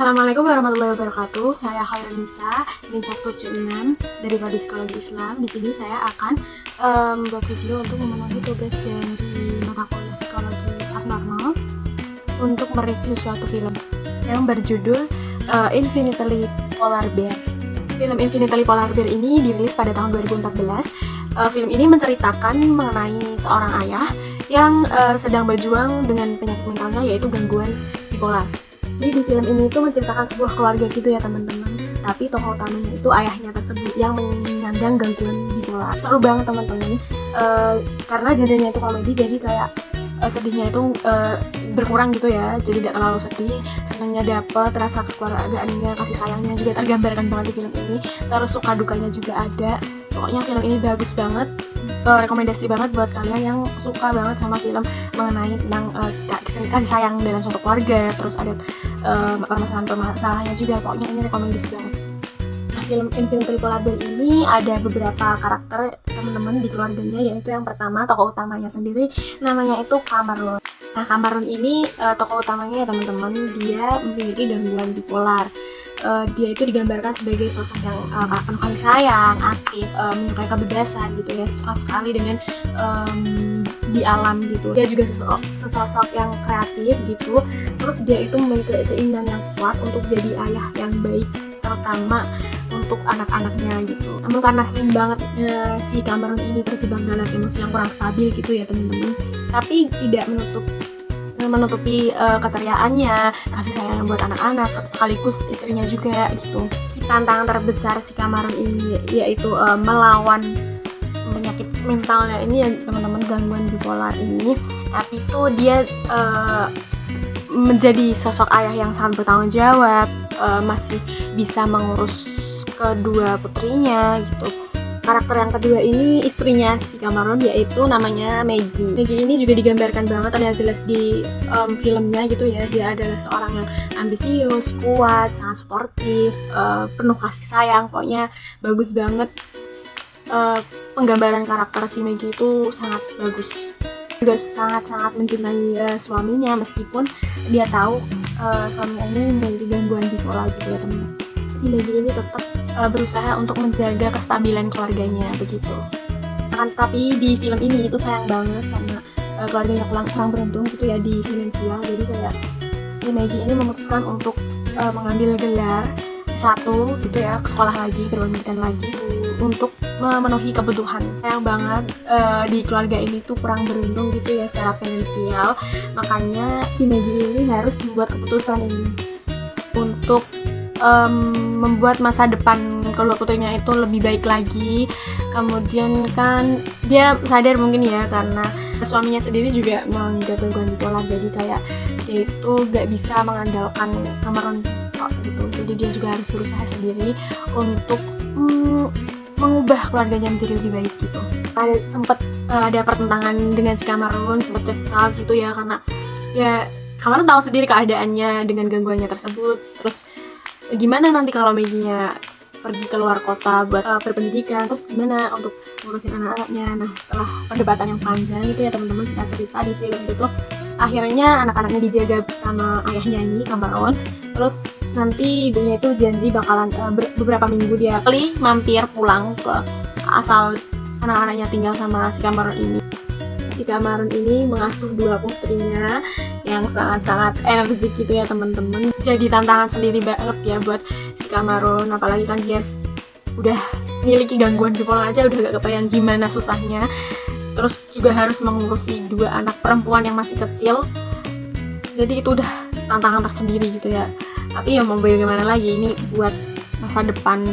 Assalamualaikum warahmatullahi wabarakatuh. Saya Khairunisa, Insinyur 76 dari Prodi Psikologi Islam. Di sini saya akan membuat video untuk memenuhi tugas dari mata kuliah Psikologi Abnormal untuk mereview suatu film yang berjudul Infinitely Polar Bear. Film Infinitely Polar Bear ini dirilis pada tahun 2014. Film ini menceritakan mengenai seorang ayah yang sedang berjuang dengan penyakit mentalnya, yaitu gangguan bipolar. Jadi di film ini itu menceritakan sebuah keluarga gitu ya teman-teman. Tapi tokoh utamanya itu ayahnya tersebut yang menyandang gangguan bipolar. Seru banget teman-teman. Karena genrenya itu komedi, jadi kayak sedihnya itu berkurang gitu ya. Jadi tidak terlalu sedih, senangnya dapat, rasa kekeluargaannya, kasih sayangnya juga tergambarkan banget di film ini. Terus suka dukanya juga ada. Pokoknya film ini bagus banget. Rekomendasi banget buat kalian yang suka banget sama film mengenai tentang kasih sayang dalam suatu keluarga, terus ada permasalahan-permasalahannya juga. Pokoknya ini rekomendasi banget. Nah, film Infinitely Polar Bear ini ada beberapa karakter teman-teman di keluarganya, yaitu yang pertama tokoh utamanya sendiri namanya itu Cameron. Nah, Cameron ini tokoh utamanya ya teman-teman, dia memiliki gangguan bipolar. Dia itu digambarkan sebagai sosok yang penuh kasih sayang, aktif, menyukai kebebasan gitu ya, suka sekali dengan di alam gitu. Dia juga sesosok yang kreatif gitu. Terus dia itu memiliki keinginan yang kuat untuk jadi ayah yang baik, terutama untuk anak-anaknya gitu. Namun karena sering banget si Cameron ini terjebak dalam emosi yang kurang stabil gitu ya teman-teman, tapi tidak menutupi keceriaannya, kasih sayang buat anak-anak, sekaligus istrinya juga gitu. Tantangan terbesar si Cameron ini yaitu melawan penyakit mentalnya ini ya teman-teman, gangguan bipolar ini. Tapi itu dia menjadi sosok ayah yang sangat bertanggung jawab, masih bisa mengurus kedua putrinya gitu. Karakter yang kedua ini istrinya si Cameron, yaitu namanya Maggie. Maggie ini juga digambarkan banget, terlihat jelas di filmnya gitu ya. Dia adalah seorang yang ambisius, kuat, sangat sportif, penuh kasih sayang. Pokoknya bagus banget. Penggambaran karakter si Maggie itu sangat bagus. Juga sangat-sangat mencintai suaminya, meskipun dia tahu suaminya ini memiliki gangguan bipolar gitu ya teman-teman. Si Maggie ini tetap berusaha untuk menjaga kestabilan keluarganya begitu. Tapi di film ini itu sayang banget karena keluarganya kurang beruntung gitu ya di finansial. Jadi kayak si Maggie ini memutuskan untuk mengambil gelar satu gitu ya, ke sekolah lagi, berpendidikan lagi untuk memenuhi kebutuhan. Sayang banget di keluarga ini tuh kurang beruntung gitu ya secara finansial. Makanya si Maggie ini harus membuat keputusan ini untuk membuat masa depan kedua putrinya itu lebih baik lagi. Kemudian kan dia sadar mungkin ya, karena suaminya sendiri juga mengidap gangguan bipolar, jadi kayak dia itu gak bisa mengandalkan Cameron gitu. Jadi dia juga harus berusaha sendiri untuk mengubah keluarganya menjadi lebih baik gitu. Sempat ada pertentangan dengan si Cameron, sempat cekcok gitu ya, karena ya Cameron tahu sendiri keadaannya dengan gangguannya tersebut. Terus gimana nanti kalau Maggie-nya pergi ke luar kota buat berpendidikan, terus gimana untuk ngurusin anak-anaknya. Nah, setelah perdebatan yang panjang itu ya teman-teman, singkat cerita di film itu akhirnya anak-anaknya dijaga sama ayahnya ini, Cameron. Terus nanti ibunya itu janji bakalan beberapa minggu dia mampir pulang ke asal anak-anaknya tinggal sama si Cameron ini. Si Cameron ini mengasuh dua putrinya yang sangat-sangat energik gitu ya teman-teman. Jadi tantangan sendiri banget ya buat si Cameron, apalagi kan dia udah memiliki gangguan bipolar aja udah gak kebayang gimana susahnya. Terus juga harus mengurusi dua anak perempuan yang masih kecil. Jadi itu udah tantangan tersendiri gitu ya. Tapi ya mau bagaimana lagi, ini buat masa depan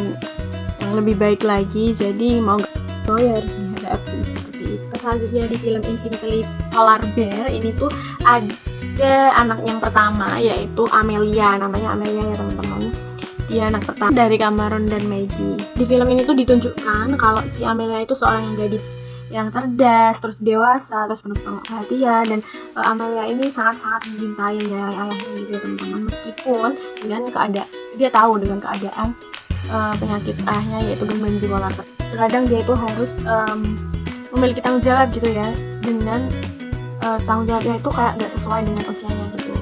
yang lebih baik lagi. Jadi mau gak ya harus dihadapi seperti itu. Selanjutnya di film Infinitely Polar Bear ini tuh ada anak yang pertama, yaitu Amelia. Namanya Amelia ya teman-teman. Dia anak pertama dari Cameron dan Maggie. Di film ini tuh ditunjukkan kalau si Amelia itu seorang gadis yang cerdas, terus dewasa, terus penuh perhatian, dan Amelia ini sangat-sangat mencintai dari ayahnya gitu ya teman-teman. Meskipun dengan dia tahu dengan keadaan penyakit ayahnya yaitu gangguan bipolar. Terkadang dia itu harus memiliki tanggung jawab gitu ya, dengan tanggung jawabnya itu kayak gak sesuai dengan usianya gitu.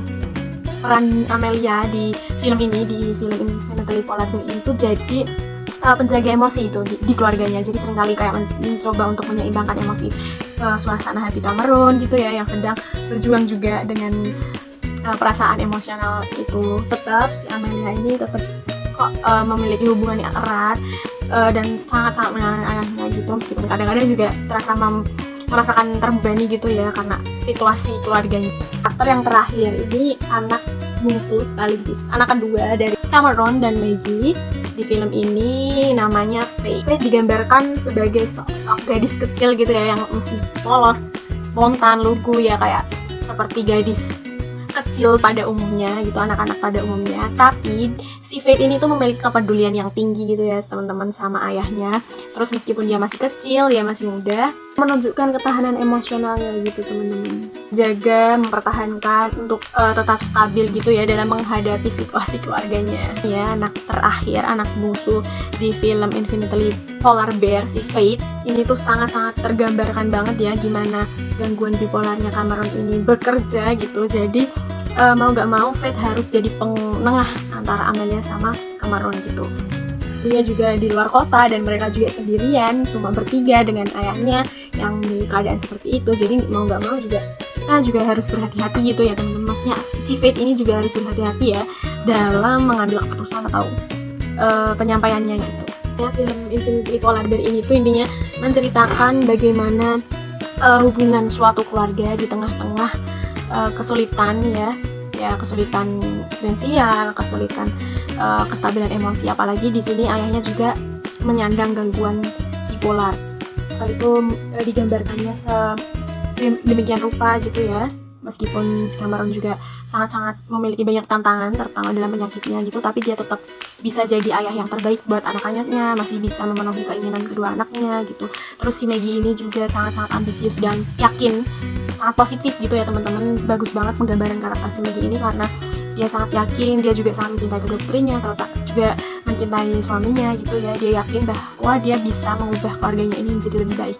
Peran Amelia di film ini, di film Infinitely Polar Bear ini tuh jadi penjaga emosi itu di keluarganya. Jadi seringkali kayak mencoba untuk menyeimbangkan emosi suasana hati Cameron gitu ya, yang sedang berjuang juga dengan perasaan emosional itu. Tetap si Amelia ini tetap kok memiliki hubungan yang erat dan sangat-sangat menyayangi ayahnya gitu, meskipun kadang-kadang juga terasa merasakan terbebani gitu ya karena situasi keluarganya. Karakter yang terakhir ini anak bungsu sekaligus anak kedua dari Cameron dan Maggie di film ini, namanya Faith. Faith digambarkan sebagai sosok gadis kecil gitu ya, yang masih polos, spontan, lugu ya, kayak seperti gadis kecil pada umumnya gitu, anak-anak pada umumnya. Tapi si Faith ini tuh memiliki kepedulian yang tinggi gitu ya teman-teman sama ayahnya. Terus meskipun dia masih kecil, dia masih muda, menunjukkan ketahanan emosionalnya gitu teman-teman. Jaga, mempertahankan untuk tetap stabil gitu ya dalam menghadapi situasi keluarganya. Ya, anak terakhir, anak bungsu di film Infinitely Polar Bear, si Faith ini tuh sangat-sangat tergambarkan banget ya gimana gangguan bipolarnya Cameron ini bekerja gitu. Jadi mau gak mau Faith harus jadi penengah antara Amelia sama Cameron gitu. Dia juga di luar kota dan mereka juga sendirian, cuma bertiga dengan ayahnya yang di keadaan seperti itu. Jadi mau gak mau juga kita juga harus berhati-hati gitu ya teman-teman. Maksudnya si Faith ini juga harus berhati-hati ya dalam mengambil keputusan atau penyampaiannya gitu. Ya, film Infinitely Polar Bear ini tuh intinya menceritakan bagaimana hubungan suatu keluarga di tengah-tengah kesulitan ya kesulitan finansial, kesulitan kestabilan emosi, apalagi di sini ayahnya juga menyandang gangguan bipolar. Itu digambarkannya demikian rupa gitu ya. Meskipun si Cameron juga sangat-sangat memiliki banyak tantangan, terutama dalam penyakitnya gitu, tapi dia tetap bisa jadi ayah yang terbaik buat anak-anaknya, masih bisa memenuhi keinginan kedua anaknya gitu. Terus si Maggie ini juga sangat-sangat ambisius dan yakin, sangat positif gitu ya teman-teman. Bagus banget penggambaran karakter si Maggie ini karena dia sangat yakin, dia juga sangat mencintai kedua putrinya, terutama juga mencintai suaminya gitu ya. Dia yakin bahwa dia bisa mengubah keluarganya ini menjadi lebih baik.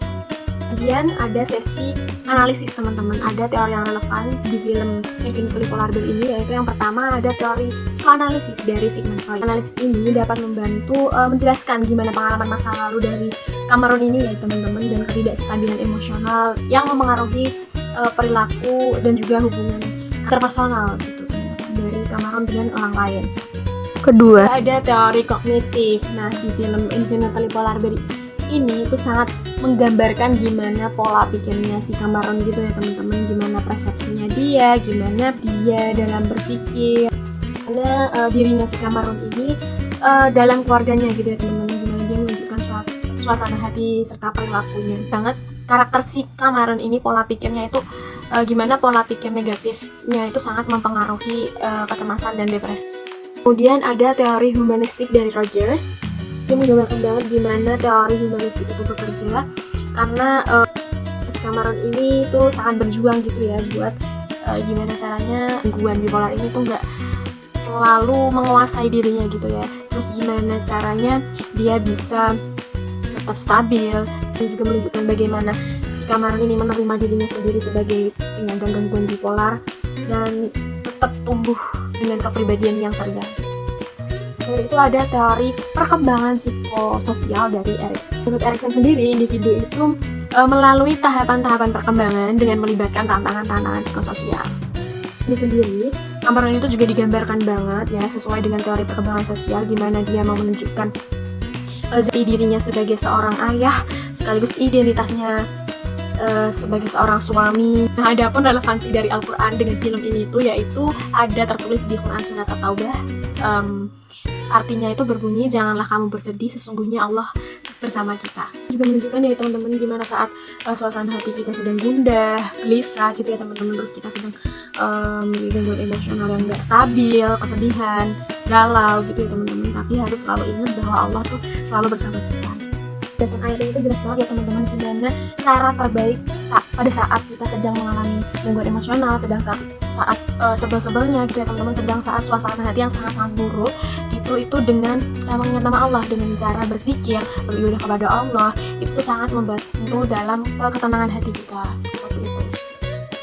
Kemudian ada sesi analisis teman-teman, ada teori yang relevan di film Infinitely Polar Bear ini, yaitu yang pertama ada teori psikoanalisis dari Sigmund Freud. Analisis ini dapat membantu menjelaskan gimana pengalaman masa lalu dari Cameron ini ya teman-teman, dan ketidakstabilan emosional yang memengaruhi perilaku dan juga hubungan interpersonal gitu dari Cameron dengan orang lain. Kedua ada teori kognitif. Nah, di film Infinitely Polar Bear ini tuh sangat menggambarkan gimana pola pikirnya si Cameron gitu ya teman-teman, gimana persepsinya dia, gimana dia dalam berpikir, gimana dirinya si Cameron ini dalam keluarganya gitu ya teman-teman, gimana dia menunjukkan suasana hati serta perilakunya. Banget karakter si Cameron ini, pola pikirnya itu gimana pola pikir negatifnya itu sangat mempengaruhi kecemasan dan depresi. Kemudian ada teori humanistik dari Rogers. Dia menggambarkan banget gimana teori humanistik itu bekerja, karena Cameron ini tuh sangat berjuang gitu ya buat gimana caranya gangguan bipolar ini tuh nggak selalu menguasai dirinya gitu ya. Terus gimana caranya dia bisa tetap stabil. Dia juga menunjukkan bagaimana si Cameron ini menerima dirinya sendiri sebagai penyandang gangguan bipolar dan tetap tumbuh dengan kepribadian yang terjaga. Itu ada teori perkembangan psikososial dari Erikson. Menurut Erikson sendiri, individu itu melalui tahapan-tahapan perkembangan dengan melibatkan tantangan-tantangan psikososial. Ini sendiri, Cameron itu juga digambarkan banget ya sesuai dengan teori perkembangan sosial, gimana dia mau menunjukkan jati dirinya sebagai seorang ayah, sekaligus identitasnya sebagai seorang suami. Nah, ada pun relevansi dari Al-Quran dengan film ini itu yaitu ada tertulis di Quran Surat At-Taubah. Artinya itu berbunyi, janganlah kamu bersedih, sesungguhnya Allah bersama kita. Juga menunjukkan ya teman-teman gimana saat suasana hati kita sedang gundah, gelisah gitu ya teman-teman, terus kita sedang gangguan emosional yang gak stabil, kesedihan, galau gitu ya teman-teman, tapi harus selalu ingat bahwa Allah tuh selalu bersama kita. Dan ayat ini tuh jelas banget ya teman-teman gimana cara terbaik pada saat kita sedang mengalami gangguan emosional, sedang saat sebel-sebelnya gitu ya teman-teman, sedang saat suasana hati yang sangat-sangat buruk itu dengan mengingat nama Allah, dengan cara berzikir, beribadah kepada Allah, itu sangat membantu dalam ketenangan hati kita seperti itu.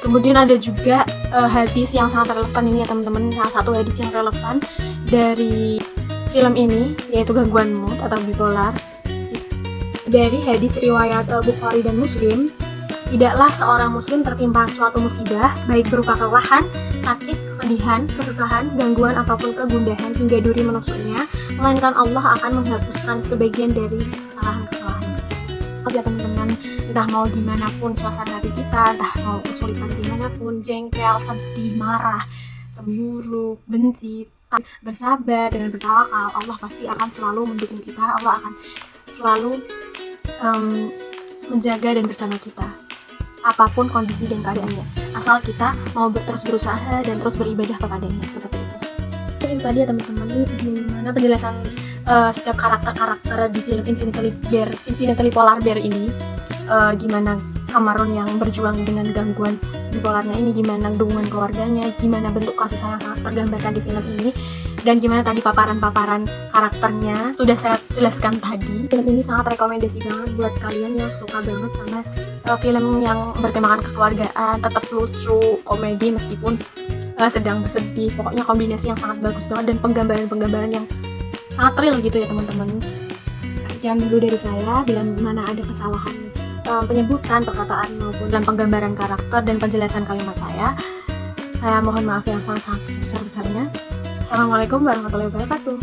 Kemudian ada juga hadis yang sangat relevan ini ya teman-teman. Salah satu hadis yang relevan dari film ini yaitu gangguan mood atau bipolar. Dari hadis riwayat Bukhari dan Muslim, tidaklah seorang muslim tertimpa suatu musibah baik berupa kelelahan, sakit, kesedihan, kesusahan, gangguan ataupun kegundahan hingga duri menusuknya, melainkan Allah akan menghapuskan sebagian dari kesalahan-kesalahan. Ya teman-teman, entah mau gimana pun suasana hati kita, entah mau kesulitan dimanapun, jengkel, sedih, marah, cemburu, benci, bersabar dengan bertawakal, Allah pasti akan selalu mendukung kita. Allah akan selalu menjaga dan bersama kita apapun kondisi dan keadaannya, asal kita mau terus berusaha dan terus beribadah kepadanya, seperti itu. Ini tadi ya teman-teman, ini gimana penjelasan setiap karakter-karakter di film Infinitely Polar Bear ini, gimana Cameron yang berjuang dengan gangguan bipolarnya ini, gimana dukungan keluarganya, gimana bentuk kasih sayang sangat tergambarkan di film ini, dan gimana tadi paparan-paparan karakternya sudah saya jelaskan tadi. Film ini sangat rekomendasi banget buat kalian yang suka banget sama film yang bertemakan kekeluargaan, tetap lucu, komedi meskipun sedang bersedih. Pokoknya kombinasi yang sangat bagus banget dan penggambaran-penggambaran yang sangat real gitu ya teman-teman. Sekian dulu dari saya, bila mana ada kesalahan penyebutan, perkataan maupun dalam penggambaran karakter dan penjelasan kalimat saya mohon maaf yang sangat-sangat besar-besarnya. Assalamualaikum warahmatullahi wabarakatuh.